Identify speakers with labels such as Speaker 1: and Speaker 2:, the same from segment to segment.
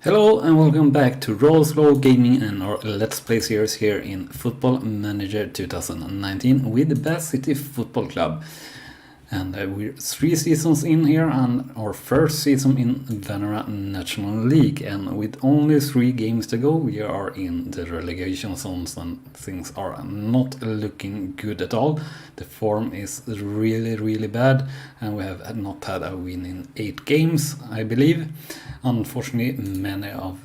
Speaker 1: Hello and welcome back to Rawslowgaming and our Let's Play series here in Football Manager 2019 with the Bath City Football Club. And we're 3 seasons in here and our first season in Vanera National League. And with only 3 games to go, we are in the relegation zones and things are not looking good at all. The form is really bad and we have not had a win in 8 games, I believe. Unfortunately, many of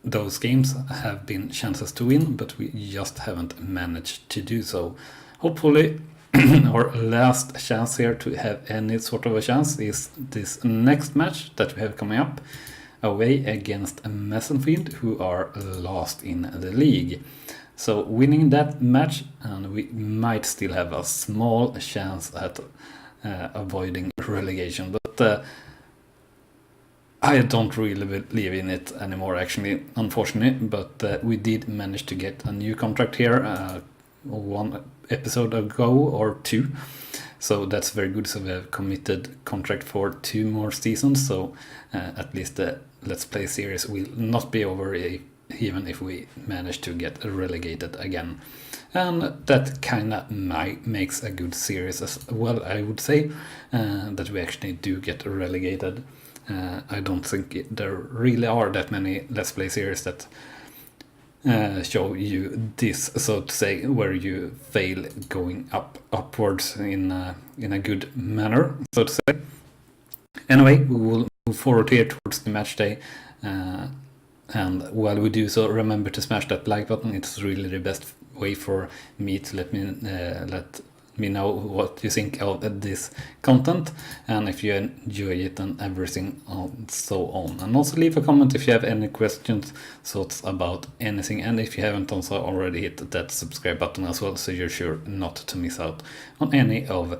Speaker 1: those games have been chances to win, but we just haven't managed to do so. Hopefully, our last chance here to have any sort of a chance is this next match that we have coming up away against Messenfield, who are last in the league. So winning that match, and we might still have a small chance at avoiding relegation, but I don't really believe in it anymore, actually, unfortunately, but we did manage to get a new contract here 1 episode ago or 2, so that's very good. So we have committed contract for 2 more seasons, so at least the Let's Play series will not be over even if we manage to get relegated again. And that kinda makes a good series as well, I would say, that we actually do get relegated. I don't think there really are that many Let's Play series that show you this, so to say, where you fail going upwards in a good manner, so to say. Anyway, we will move forward here towards the match day, and while we do so, remember to smash that like button. It's really the best way for me to let me know what you think of this content, and if you enjoy it and everything and so on. And also leave a comment if you have any questions, thoughts about anything, and if you haven't also already hit that subscribe button as well, so you're sure not to miss out on any of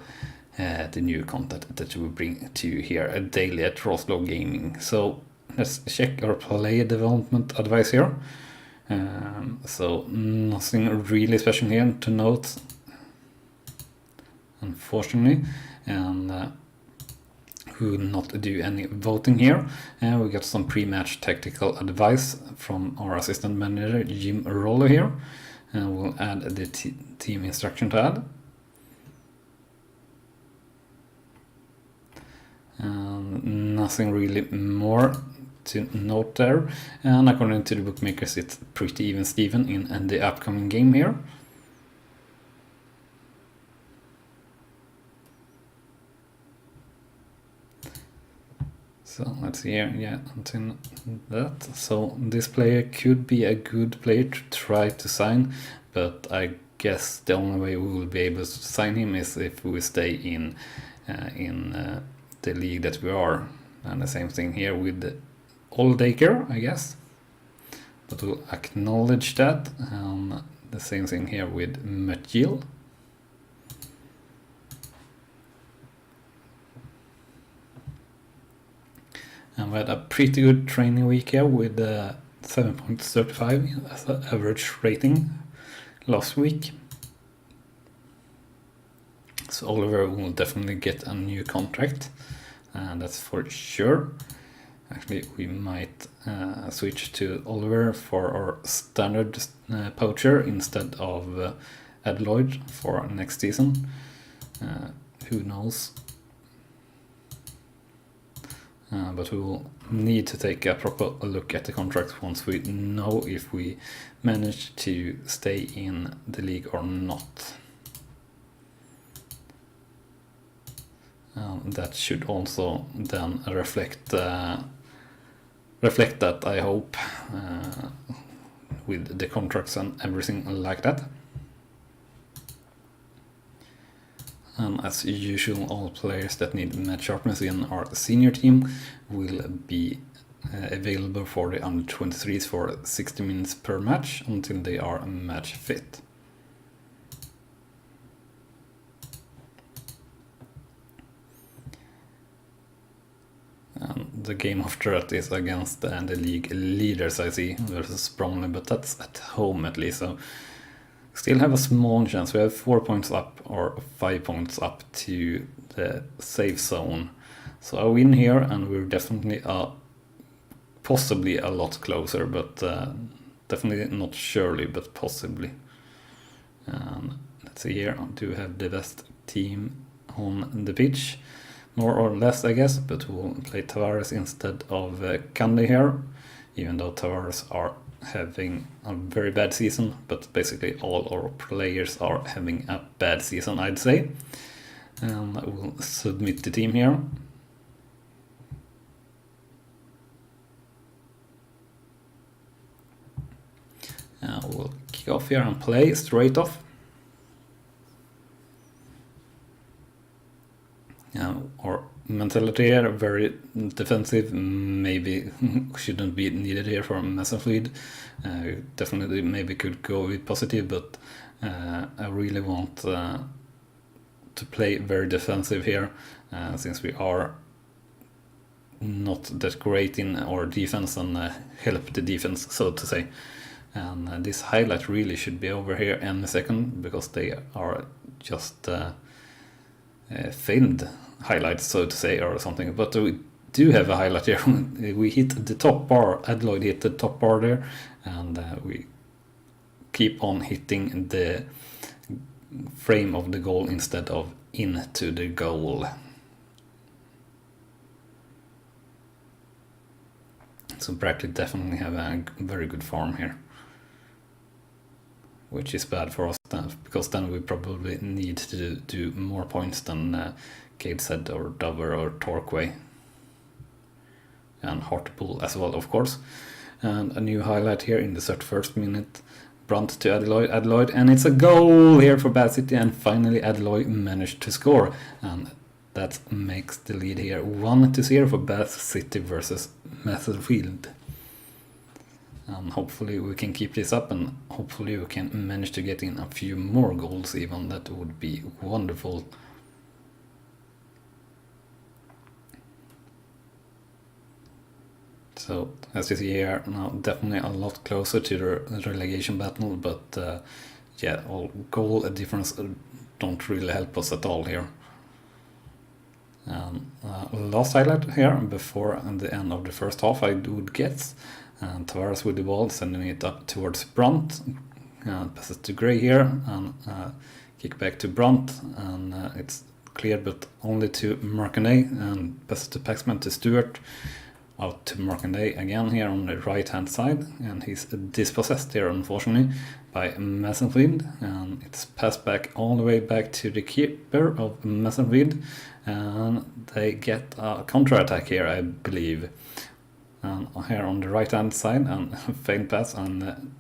Speaker 1: the new content that we bring to you here daily at Rawslowgaming. So let's check our player development advice here. So nothing really special here to note, unfortunately, and we will not do any voting here. We got some pre-match tactical advice from our assistant manager Jim Roller here, and we'll add the team instruction to add. Nothing really more to note there, and according to the bookmakers it's pretty even Steven in the upcoming game here. So let's see here, yeah, until that. So this player could be a good player to try to sign, but I guess the only way we will be able to sign him is if we stay in the league that we are. And the same thing here with Oldaker, I guess. But we'll acknowledge that. The same thing here with Matjil. And we had a pretty good training week here with 7.35 as an average rating last week. So Oliver will definitely get a new contract, and that's for sure. Actually, we might switch to Oliver for our standard poacher instead of Ed Lloyd for next season. Who knows? But we will need to take a proper look at the contract once we know if we manage to stay in the league or not. That should also then reflect that, I hope, with the contracts and everything like that. And as usual, all players that need match sharpness in our senior team will be available for the under 23s for 60 minutes per match until they are match fit. And the game after that is against the league leaders, I see, versus Bromley, but that's at home at least, so still have a small chance. We have 4 points up or 5 points up to the safe zone. So a win here and we're definitely a possibly a lot closer, but definitely not surely, but possibly. Let's see here, do have the best team on the pitch, more or less, I guess, but we'll play Tavares instead of Candy here, even though Tavares are having a very bad season, but basically all our players are having a bad season, I'd say. And I will submit the team here. We'll kick off here and play straight off. Our mentality here, very defensive, maybe shouldn't be needed here for Messenfleet. Definitely maybe could go with positive, but I really want to play very defensive here, since we are not that great in our defense and help the defense, so to say. And this highlight really should be over here any second, because they are just filmed highlights, so to say, or something. But we do have a highlight here. We hit the top bar, Adloyd hit the top bar there, and we keep on hitting the frame of the goal instead of into the goal. So Brackley definitely have a very good form here, which is bad for us then, because then we probably need to do more points than Gateshead or Dover or Torquay, and Hartlepool as well, of course. And a new highlight here in the 31st minute, Brunt to Adloyd, and it's a goal here for Bath City, and finally Adloyd managed to score, and that makes the lead here 1-0 for Bath City versus Macclesfield. And hopefully we can keep this up, and hopefully we can manage to get in a few more goals even. That would be wonderful. So as you see here now, definitely a lot closer to the relegation battle, but yeah, all goal difference don't really help us at all here. Last highlight here before the end of the first half, I would guess. And Tavares with the ball, sending it up towards Brunt. Passes to Gray here, and kick back to Brunt, and it's cleared, but only to Markanday, and passes to Paxman to Stewart. Out to Markanday again here on the right hand side, and he's dispossessed here unfortunately by Messenfleet, and it's passed back all the way back to the keeper of Messenfleet, and they get a counter-attack here, I believe. Here on the right hand side, and failed pass, and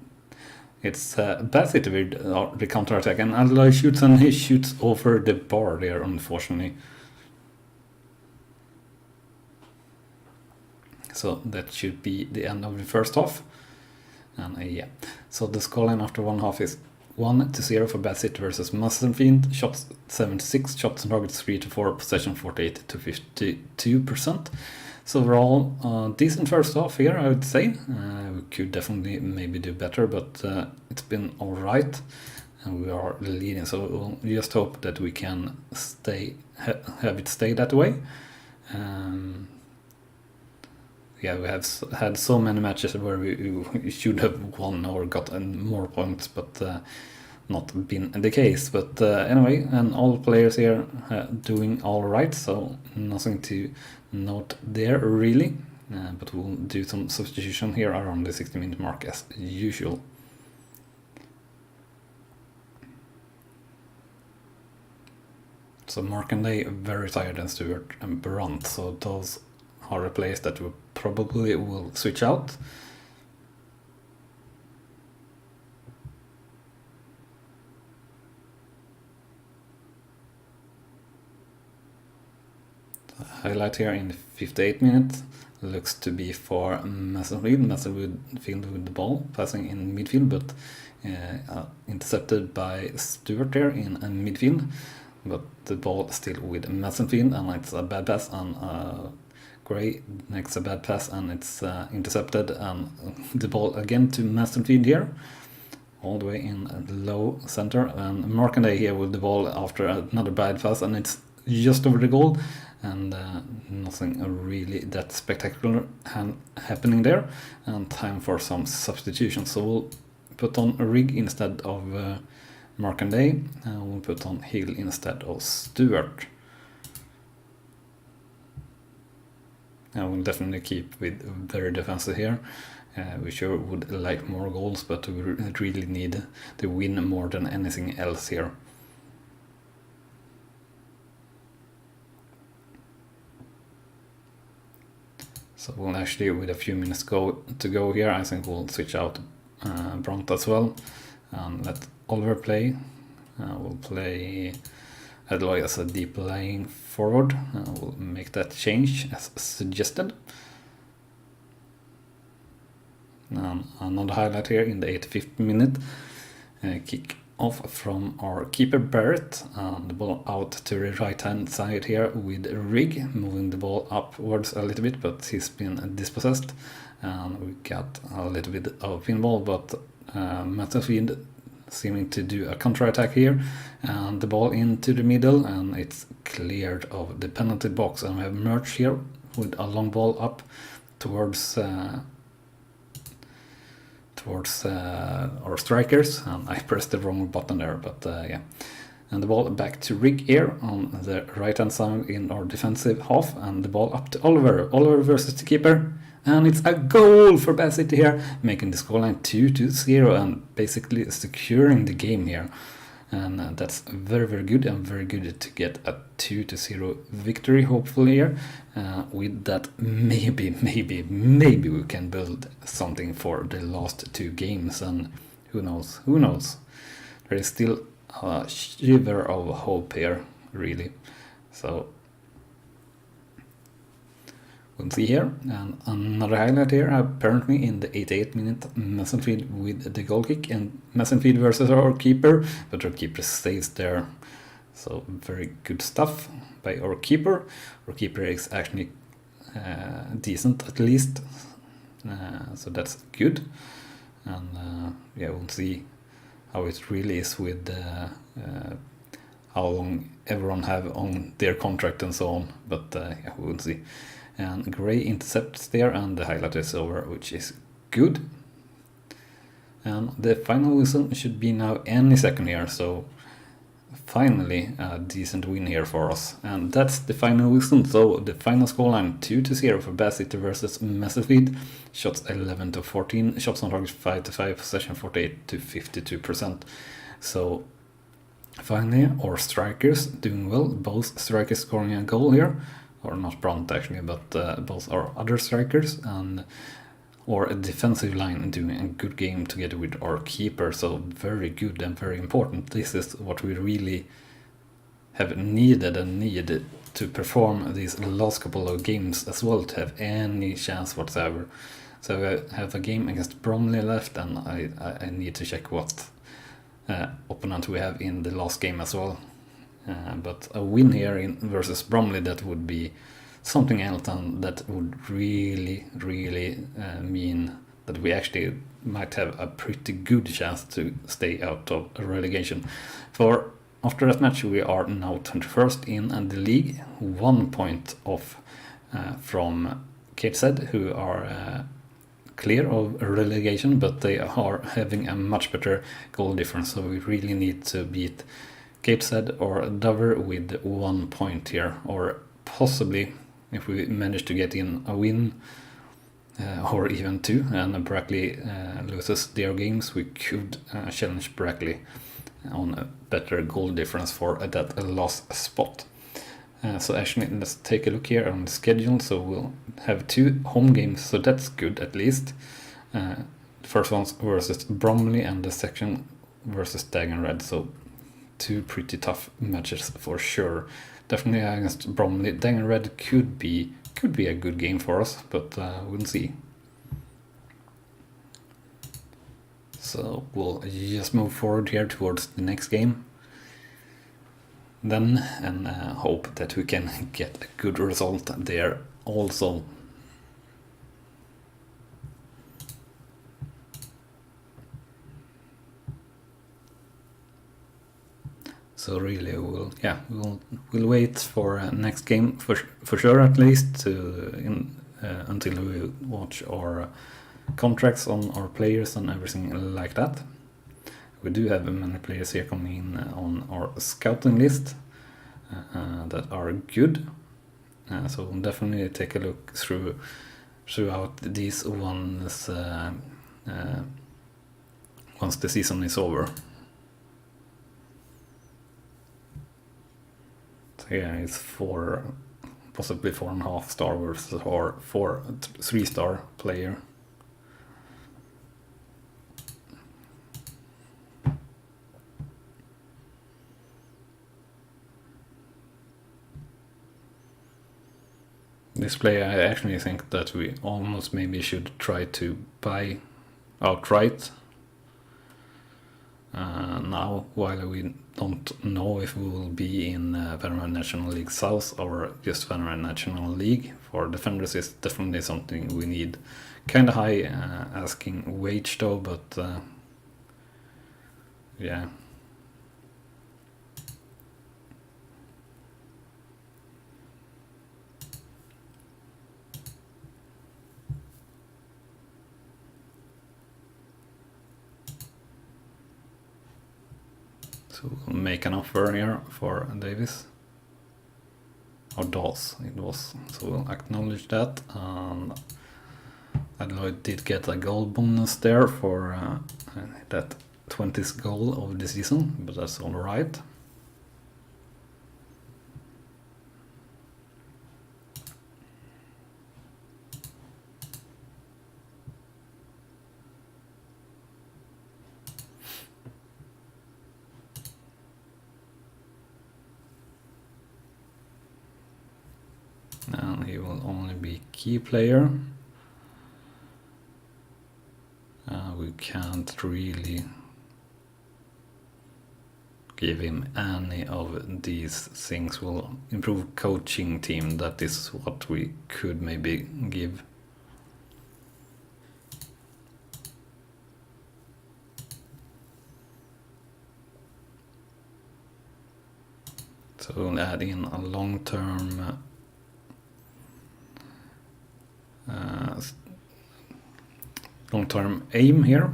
Speaker 1: it's Bath City with the counter-attack, and Adelaide shoots, and he shoots over the bar there unfortunately. So that should be the end of the first half. And yeah, so the scoreline after one half is 1-0 for Bath City versus Messenfleet. Shots 76, shots on target 3-4, possession 48 to 52%. So overall, decent first half here, I would say. We could definitely maybe do better, but it's been all right, and we are leading. So we'll just hope that we can have it stay that way. Yeah, we have had so many matches where we should have won or gotten more points, but not been the case. But anyway, and all players here doing all right, so nothing to note there really. But we'll do some substitution here around the 60-minute mark as usual. So Markanday very tired, and Stewart and Brunt, so those are the players that we probably will switch out. The highlight here in the 58th minute looks to be for Messenfleet with the ball, passing in midfield, but intercepted by Stewart there in midfield. But the ball still with Messenfleet, and it's a bad pass, and Gray makes a bad pass, and it's intercepted, and the ball again to Messenfleet here, all the way in low center, and Markanday here with the ball after another bad pass, and it's just over the goal, and nothing really that spectacular happening there, and time for some substitutions. So we'll put on Rig instead of Markanday, and we'll put on Hill instead of Stewart. And we'll definitely keep with very defensive here. We sure would like more goals, but we really need to win more than anything else here. So we'll actually, with a few minutes to go here, I think we'll switch out Bront as well and let Oliver play. We'll play Eloy as a deep lying forward. We'll make that change as suggested. Another highlight here in the 85th minute, kick off from our keeper Barrett, and the ball out to the right hand side here with Rig, moving the ball upwards a little bit, but he's been dispossessed, and we got a little bit of pinball, but Matterfield seeming to do a counter attack here, and the ball into the middle, and it's cleared of the penalty box, and we have Merch here with a long ball up towards our strikers, and I pressed the wrong button there, but yeah. And the ball back to Rig here on the right hand side in our defensive half, and the ball up to Oliver versus the keeper, and it's a goal for Bath City here, making the scoreline 2-0 and basically securing the game here. And that's very, very good, and very good to get a 2-0 victory hopefully here. With that, maybe we can build something for the last two games, and who knows, there is still a shiver of hope here, really. So we'll see here. And another highlight here, apparently in the 88th minute, Messenfield with the goal kick, and Messenfield versus our keeper, but our keeper stays there. So very good stuff by our keeper. Our keeper is actually decent at least, so that's good. And yeah, we'll see how it really is with how long everyone have on their contract and so on, but yeah, we'll see. And Gray intercepts there, and the highlight is over, which is good. And the final whistle should be now any second here, so finally a decent win here for us. And that's the final whistle. So the final scoreline 2-0 for Bath City versus Messerfield. Shots 11-14, shots on target 5-5, possession 48-52%. So finally our strikers doing well, both strikers scoring a goal here, or not Bront actually, but both our other strikers, and or a defensive line doing a good game together with our keeper. So very good and very important. This is what we really have needed and need to perform these last couple of games as well, to have any chance whatsoever. So I have a game against Bromley left, and I need to check what opponent we have in the last game as well. But a win here versus Bromley, that would be something else, and that would really mean that we actually might have a pretty good chance to stay out of relegation. For after that match, we are now 21st in the league, 1 point off from Gateshead, who are clear of relegation, but they are having a much better goal difference, so we really need to beat Gateshead or Dover with 1 point here, or possibly, if we manage to get in a win, or even two, and Brackley loses their games, we could challenge Brackley on a better goal difference for that last spot. So actually, let's take a look here on the schedule. So we'll have 2 home games, so that's good at least. The first one's versus Bromley, and the second versus Dagenham Red, so 2 pretty tough matches for sure. Definitely against Bromley. Dagenham Red could be a good game for us, but we'll see. So we'll just move forward here towards the next game then, and hope that we can get a good result there also. So really, we'll wait for next game for sure, at least until we watch our contracts on our players and everything like that. We do have many players here coming in on our scouting list that are good. So we'll definitely take a look throughout these ones once the season is over. So here it's possibly 4.5 star versus our 3-star player. This player, I actually think that we almost maybe should try to buy outright now, while we don't know if we will be in Värmland National League South or just Värmland National League. For defenders, is definitely something we need. Kind of high asking wage though, but yeah. So we'll make an offer here for Davis. Or Dawes, it was. So we'll acknowledge that. Adloy did get a goal bonus there for that 20th goal of the season, but that's alright. And he will only be key player. We can't really give him any of these things. Will improve coaching team. That is what we could maybe give. So we'll add in a long-term aim here.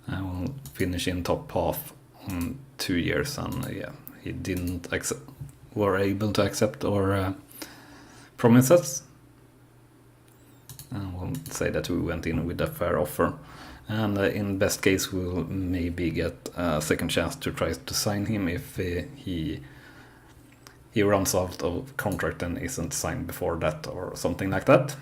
Speaker 1: I will finish in top half in 2 years, and yeah, he didn't were able to accept our promises. And we'll say that we went in with a fair offer, and in best case we'll maybe get a second chance to try to sign him if he runs out of contract and isn't signed before that or something like that.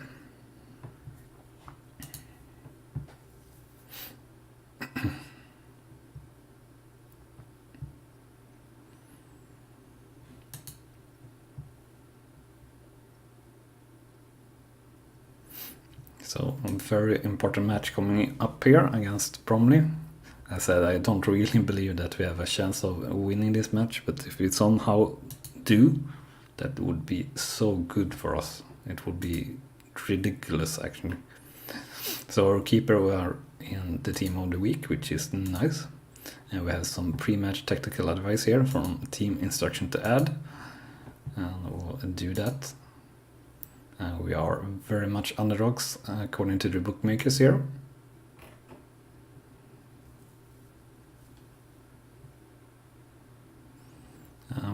Speaker 1: So a very important match coming up here against Bromley. I said I don't really believe that we have a chance of winning this match, but if we somehow do, that would be so good for us. It would be ridiculous actually. So our keeper, we are in the team of the week, which is nice. And we have some pre-match tactical advice here from team instruction to add. And we'll do that. We are very much underdogs according to the bookmakers here.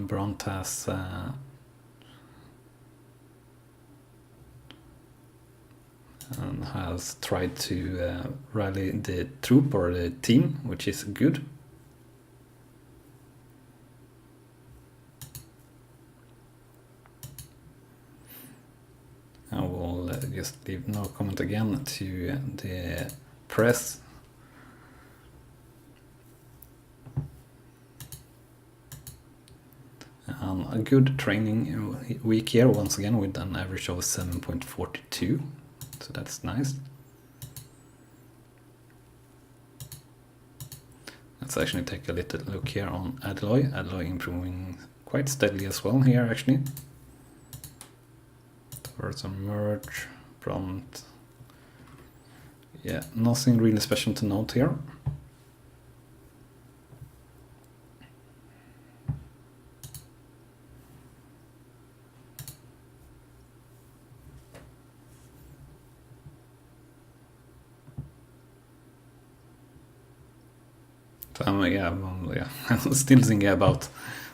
Speaker 1: Bront has tried to rally the troop or the team, which is good. I will just leave no comment again to the press. A good training week here once again with an average of 7.42, so that's nice. Let's actually take a little look here on Adloy. Adloy improving quite steadily as well here actually. Towards a merge, prompt. Yeah, nothing really special to note here. Yeah, I'm still thinking about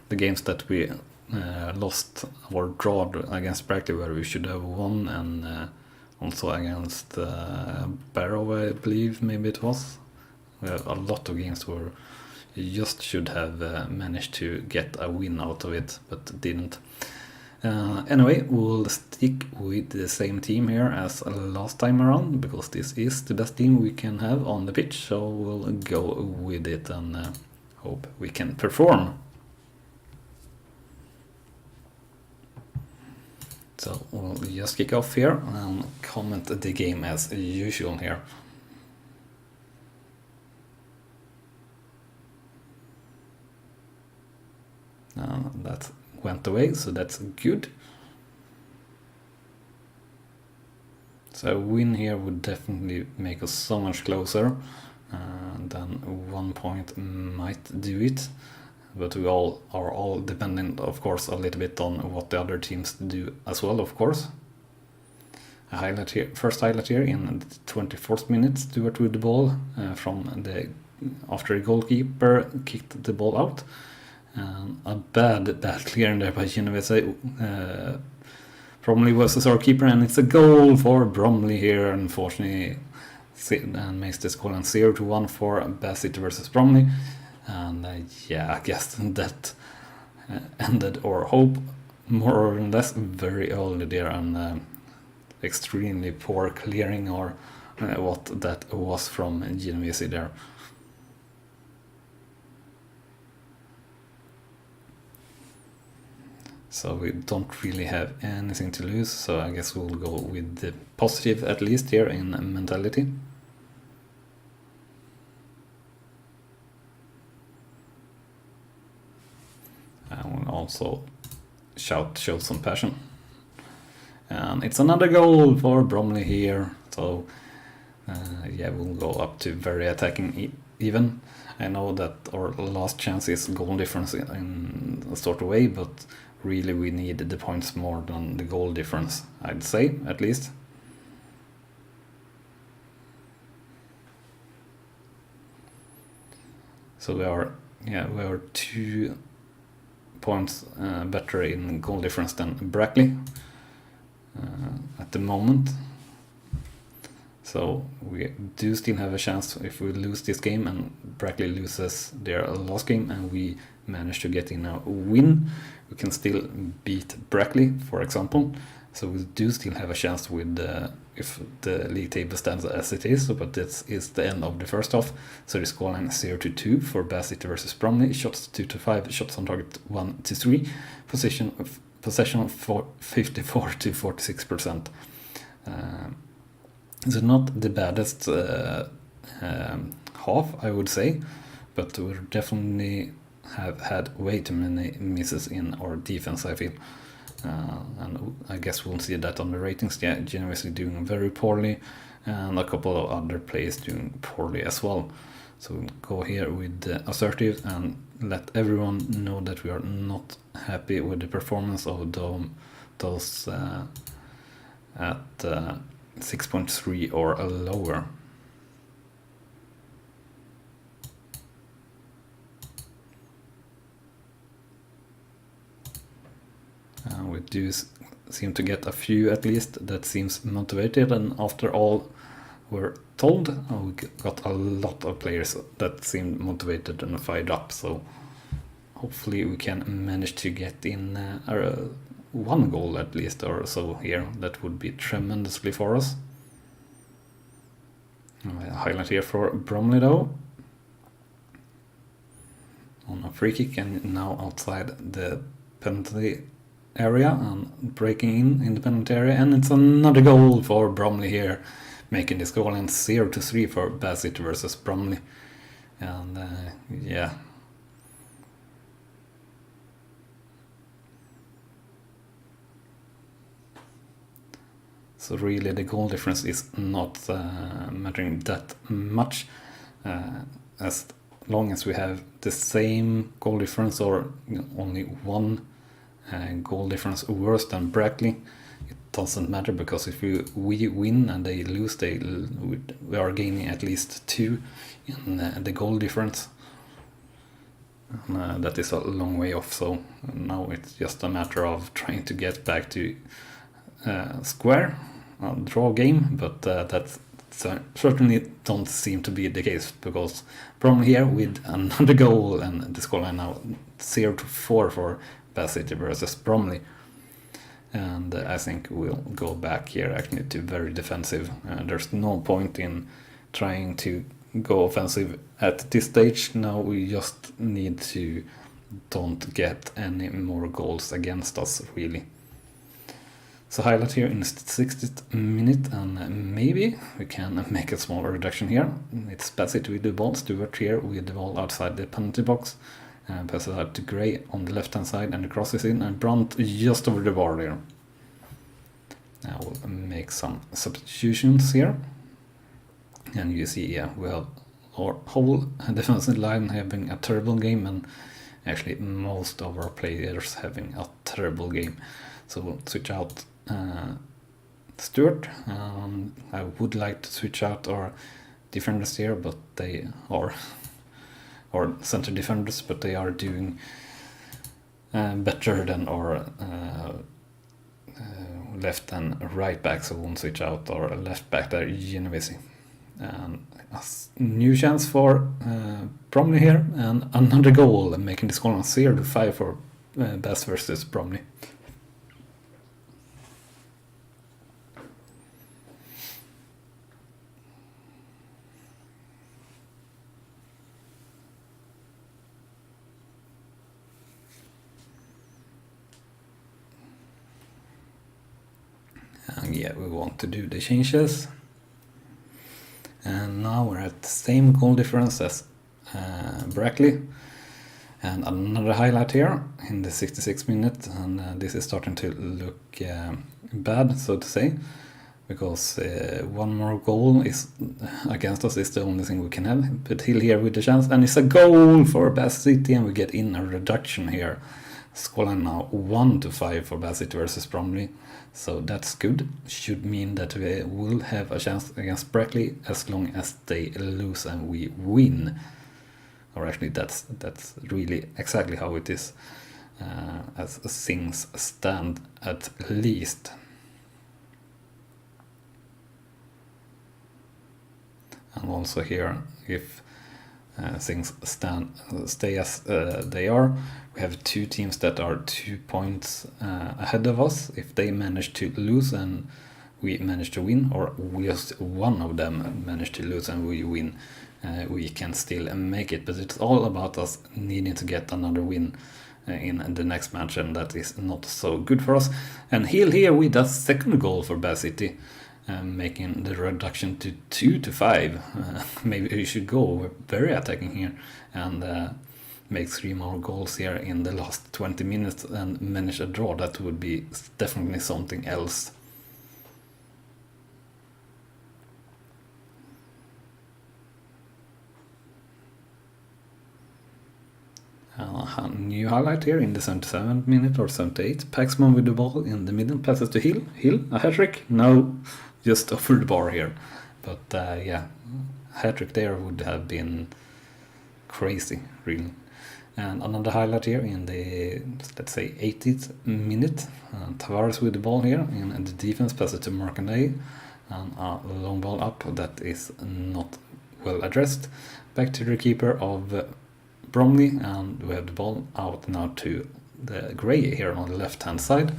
Speaker 1: the games that we lost or drawed against Brackley, where we should have won, and also against Barrow, I believe, maybe it was. We have a lot of games where you just should have managed to get a win out of it, but didn't. Anyway, we'll stick with the same team here as last time around, because this is the best team we can have on the pitch, so we'll go with it and hope we can perform. So we'll just kick off here and comment the game as usual here. That went away, so that's good. So a win here would definitely make us so much closer, then 1 point might do it, but we all are all dependent, of course, a little bit on what the other teams do as well, of course. A highlight here, first highlight here in the 24th minute, Stewart with the ball after the goalkeeper kicked the ball out. A bad clearing there by Genovese. Bromley versus our keeper, and it's a goal for Bromley here, unfortunately, and makes the score 0-1 for Bassett versus Bromley. And yeah, I guess that ended our hope more or less very early there, and extremely poor clearing, or what that was from Genovese there. So we don't really have anything to lose, so I guess we'll go with the positive at least here in mentality. And we'll also show some passion. And it's another goal for Bromley here, so yeah, we'll go up to very attacking even. I know that our last chance is goal difference in a sort of way, but really we need the points more than the goal difference, I'd say, at least. So we are 2 points better in goal difference than Brackley at the moment. So we do still have a chance if we lose this game and Brackley loses their last game and we manage to get in a win, we can still beat Brackley, for example. So we do still have a chance with if the league table stands as it is, but this is the end of the first half. So the scoreline 0-2 for Bassett versus Bromley, shots 2-5, shots on target 1-3, possession for 54-46%. It's not the baddest half, I would say, but we definitely have had way too many misses in our defense, I feel. And I guess we'll see that on the ratings. Yeah, Genovese doing very poorly, and a couple of other players doing poorly as well. So we'll go here with assertive and let everyone know that we are not happy with the performance of those at 6.3 or lower. We do seem to get a few at least that seems motivated, and after all we're told, we got a lot of players that seem motivated and fired up, so hopefully we can manage to get in one goal at least or so here. That would be tremendously for us. A highlight here for Bromley though, on a free kick, and now outside the penalty area and breaking in the penalty area, and it's another goal for Bromley here, making this goal in 0-3 for Bassett versus Bromley. And yeah, so really the goal difference is not mattering that much, as long as we have the same goal difference or only one goal difference worse than Brackley, it doesn't matter, because if we win and they lose, we are gaining at least 2 in the goal difference. That is a long way off, so now it's just a matter of trying to get back to square, draw game, but that certainly don't seem to be the case, because Bromley here with another goal, and the scoreline now 0-4 for Bath City versus Bromley. And I think we'll go back here actually to very defensive. There's no point in trying to go offensive at this stage. Now we just need to don't get any more goals against us, really. So highlight here in the 60th minute, and maybe we can make a small reduction here. It's Bath City with the ball, Stewart here with the ball outside the penalty box. Pass it out to Gray on the left hand side, and the cross is in, and Brandt just over the bar there. Now we'll make some substitutions here, and you see, yeah, we have our whole defensive line having a terrible game, and actually most of our players having a terrible game. So we'll switch out Stewart. I would like to switch out our defenders here, but they are, or center defenders, but they are doing better than our left and right back, so we'll switch out our left back there, Genovese. A new chance for Bromley here, and another goal, making the score on 0-5 for Bath versus Bromley. And yeah, we want to do the changes. And now we're at the same goal difference as Brackley. And another highlight here in the 66th minute. And this is starting to look bad, so to say. Because one more goal is against us is the only thing we can have. But Hill here with the chance. And it's a goal for Bath City. And we get in a reduction here. Scoreline now 1-5 for Bath City versus Bromley. So that's good. Should mean that we will have a chance against Brackley as long as they lose and we win. Or actually that's really exactly how it is as things stand, at least. And also here, if things stay as they are, we have two teams that are 2 points ahead of us. If they manage to lose and we manage to win, or just one of them manage to lose and we win, we can still make it. But it's all about us needing to get another win in the next match, and that is not so good for us. And Hill here with a second goal for Bath City, making the reduction to 2-5. Maybe we should go very attacking here and make 3 more goals here in the last 20 minutes and manage a draw. That would be definitely something else. A new highlight here in the 77th minute or 78th. Paxman with the ball in the middle, passes to Hill. Hill, a hat-trick? No, just over the bar here. But yeah, hat-trick there would have been crazy, really. And another highlight here in the, let's say, 80th minute. Tavares with the ball here, and the defense passes to Markanday. And a long ball up that is not well addressed. Back to the keeper of Bromley, and we have the ball out now to the Gray here on the left hand side.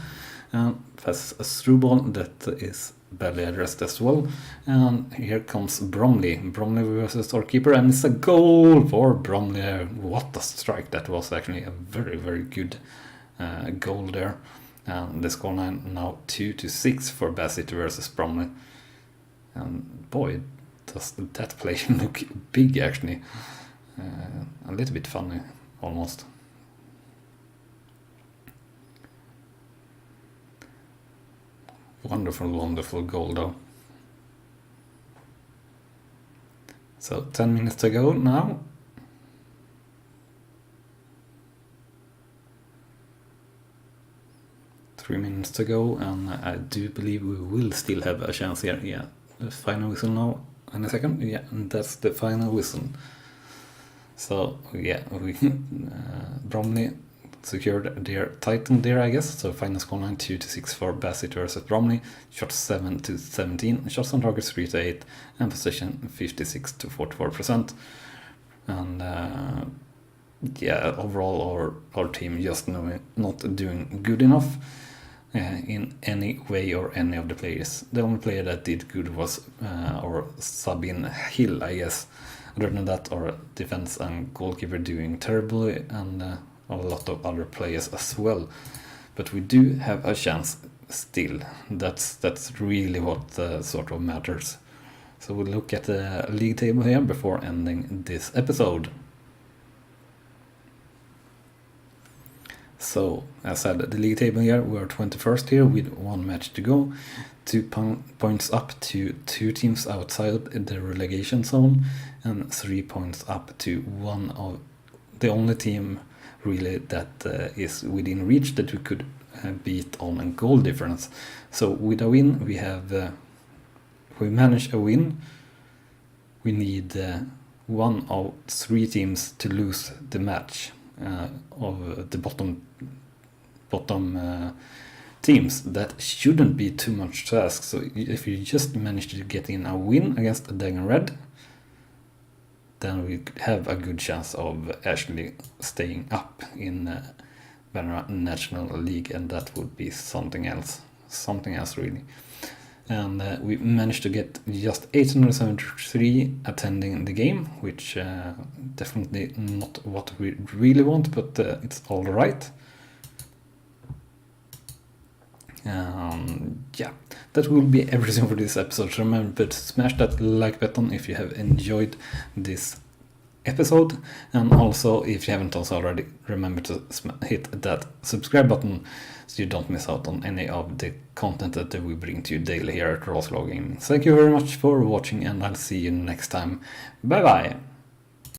Speaker 1: Passes a through ball that is badly addressed as well, and here comes Bromley versus our keeper, and it's a goal for Bromley. What a strike that was, actually a very, very good goal there. And the scoreline now 2-6 for Bath City versus Bromley. And boy, does that play look big, actually. A little bit funny, almost. Wonderful goal though. So 10 minutes to go now. Three minutes to go, and I do believe we will still have a chance here. Yeah, the final whistle now in a second. Yeah, and that's the final whistle. So yeah, we Bromley secured their title there, I guess. So final scoreline 2-6 for Bassett versus Bromley. Shots 7-17, shots on target 3-8, and possession 56-44%. And yeah, overall our team just not doing good enough in any way or any of the players. The only player that did good was our sub-in Hill, I guess. Other than that, our defense and goalkeeper doing terribly, and a lot of other players as well. But we do have a chance still. That's really what sort of matters. So we'll look at the league table here before ending this episode. So, as said, the league table here, we're 21st here with one match to go. 2 points up to 2 teams outside the relegation zone, and 3 points up to one of the only team really that is within reach that we could beat on a goal difference. So with a win, we manage a win. We need one of 3 teams to lose the match of the bottom teams. That shouldn't be too much to ask. So if you just manage to get in a win against Dagen Red, then we have a good chance of actually staying up in Vanera National League, and that would be something else really. And we managed to get just 873 attending the game, which definitely not what we really want, but it's all right. Yeah, that will be everything for this episode. So remember to smash that like button if you have enjoyed this episode, and also if you haven't also already, remember to hit that subscribe button so you don't miss out on any of the content that we bring to you daily here at Rawslowgaming. Thank you very much for watching, and I'll see you next time. Bye bye.